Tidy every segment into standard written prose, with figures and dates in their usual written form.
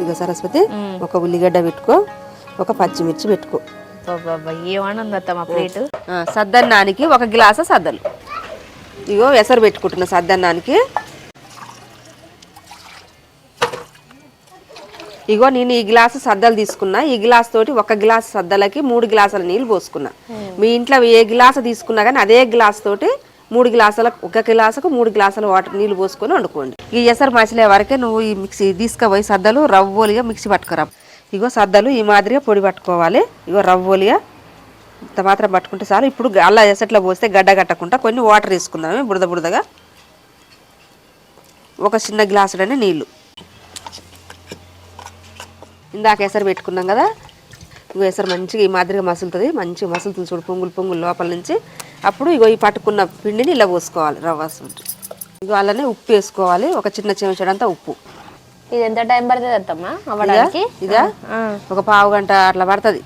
ఇక సరస్వతి ఒక ఉల్లిగడ్డ పెట్టుకో, ఒక పచ్చిమిర్చి పెట్టుకో. ఏమన్నా ప్లేట్. సద్దన్నానికి 1 గ్లాసు సద్దలు. ఇగో ఎసరు పెట్టుకుంటున్నా సద్దన్నానికి. ఇగో నేను ఈ గ్లాసు సద్దలు తీసుకున్నా. ఈ గ్లాస్ తోటి 1 గ్లాసు సద్దలకి 3 గ్లాసుల నీళ్ళు పోసుకున్నా. మీ ఇంట్లో ఏ గ్లాసు తీసుకున్నా కానీ అదే గ్లాస్ తోటి 3 గ్లాసులకు 1 గ్లాసుకు 3 గ్లాసుల వాటర్ నీళ్ళు పోసుకొని వండుకోండి. ఈ ఎసరు మసిలే వరకే నువ్వు ఈ మిక్సీ తీసుకుపోయి సద్దలు రవ్వోలిగా మిక్సీ పట్టుకురా. ఇగో సద్దలు ఈ మాదిరిగా పొడి పట్టుకోవాలి. ఇగో రవ్వోలిగా ఇంత మాత్రం పట్టుకుంటే చాలు. ఇప్పుడు అలా ఎసట్లో పోస్తే గడ్డ కట్టకుండా కొన్ని వాటర్ వేసుకుందాము బురద బురదగా. ఒక చిన్న గ్లాసుడనే నీళ్ళు. ఇందాక ఎసరు పెట్టుకున్నాం కదా, ఇగో ఎసరు మంచిగా ఈ మాదిరిగా మసులుతుంది. మంచిగా మసులుతుంది చూడు, పొంగులు పొంగులు లోపల నుంచి. అప్పుడు ఇగో ఈ పట్టుకున్న పిండిని ఇలా పోసుకోవాలి రవ్వ. ఇగో అలానే ఉప్పు వేసుకోవాలి, ఒక చిన్న చెంచాడంతా ఉప్పు. ఇది ఎంత టైం పడుతుంది అత్తమ్మా అవ్వడానికి? ఇక ఒక పావు గంట అట్లా పడుతుంది.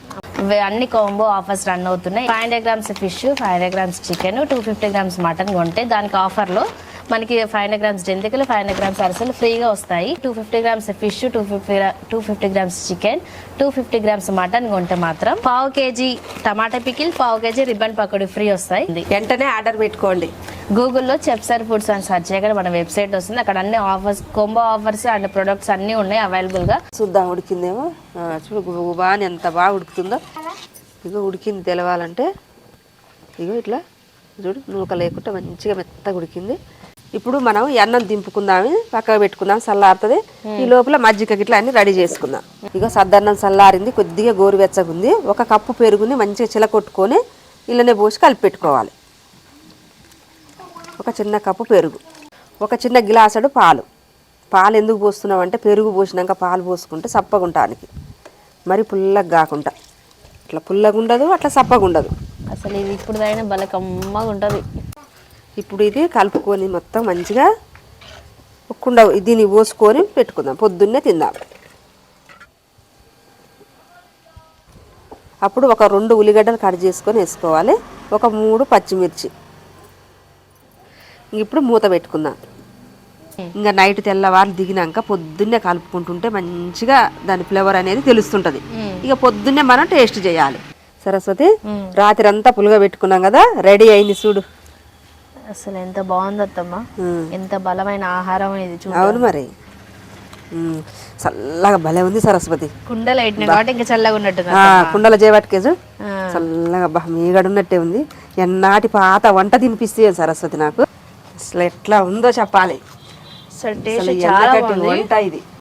అన్ని కాంబో ఆఫర్స్ రన్ అవుతున్నాయి. 500 grams fish, 500 grams chicken, 250 grams mutton కొంటే దానికి ఆఫర్లో మనకి 500 గ్రామ్స్ జంతికలు, 500 గ్రామ్స్ అరిసెలు ఫ్రీగా వస్తాయి. 250 grams fish, 250 grams chicken, 250 grams mutton కొంటే మాత్రం పావు కేజీ టమాటా పికిల్, పావు కేజీ రిబ్బన్ పకోడీ ఫ్రీ వస్తాయి. వెంటనే ఆర్డర్ పెట్టుకోండి. గూగుల్లో చెప్సర్ ఫుడ్స్ అని సెర్చ్ చేయగానే మన వెబ్సైట్ వస్తుంది. అక్కడ అన్ని offers, combo offers and products అన్ని ఉన్నాయి అవైలబుల్ గా. చూద్దాం ఉడికిందేమో. చూడు బాగా ఎంత బాగా ఉడుకుతుందో. ఇగో ఉడికింది తెలవాలంటే ఇగో ఇట్లా చూడు, నూక లేకుండా మంచిగా మెత్తగా ఉడికింది. ఇప్పుడు మనం అన్నం దింపుకుందాము, పక్కకు పెట్టుకుందాం, చల్లారుతుంది. ఈ లోపల మజ్జిగ గిట్లా అన్ని రెడీ చేసుకుందాం. ఇక సద్దన్నం చల్లారింది, కొద్దిగా గోరువెచ్చగా ఉంది. 1 కప్పు పెరుగుని మంచిగా చిలకొట్టుకొని ఇళ్ళనే పోసి కలిపి పెట్టుకోవాలి. 1 చిన్న కప్పు పెరుగు, 1 చిన్న గ్లాసుడు పాలు. పాలు ఎందుకు పోస్తున్నాం అంటే పెరుగు పోసినాక పాలు పోసుకుంటే చప్పగా ఉండటానికి, మరి పుల్లగా కాకుండా. అట్లా పుల్లగా ఉండదు, అట్లా చప్పగా ఉండదు. అసలు ఇది ఇప్పుడు అయినా భలే కమ్మగా ఉంటుంది. ఇప్పుడు ఇది కలుపుకొని మొత్తం మంచిగా కుండ దీన్ని పోసుకొని పెట్టుకుందాం, పొద్దున్నే తిందాం. అప్పుడు ఒక 2 ఉల్లిగడ్డలు కట్ చేసుకొని వేసుకోవాలి, ఒక 3 పచ్చిమిర్చి. ఇప్పుడు మూత పెట్టుకుందాం. ఇంకా నైట్ తెల్లవారు దిగినాక పొద్దున్నే కలుపుకుంటుంటే మంచిగా దాని ఫ్లేవర్ అనేది తెలుస్తుంటుంది. ఇక పొద్దున్నే మనం టేస్ట్ చేయాలి. సరస్వతి, రాత్రి అంతా పులుగా పెట్టుకున్నాం కదా, రెడీ అయింది చూడు. అసలు ఎంత బాగుంది అత్తమ్మా, ఎంత బలమైన ఆహారం ఇది చూడు. అవును మరి, చల్లగా భలే ఉంది సరస్వతి. కుండలు పెట్టిన కాబట్టి ఇంకా చల్లగా ఉన్నట్టు. కుండల చేపట్టుకేజు చల్లగా మీగడున్నట్టే ఉంది. ఎన్నాటి పాత వంట తినిపిస్తే సరస్వతి నాకు అసలు ఎట్లా ఉందో చెప్పాలి. చాలా వంట ఇది.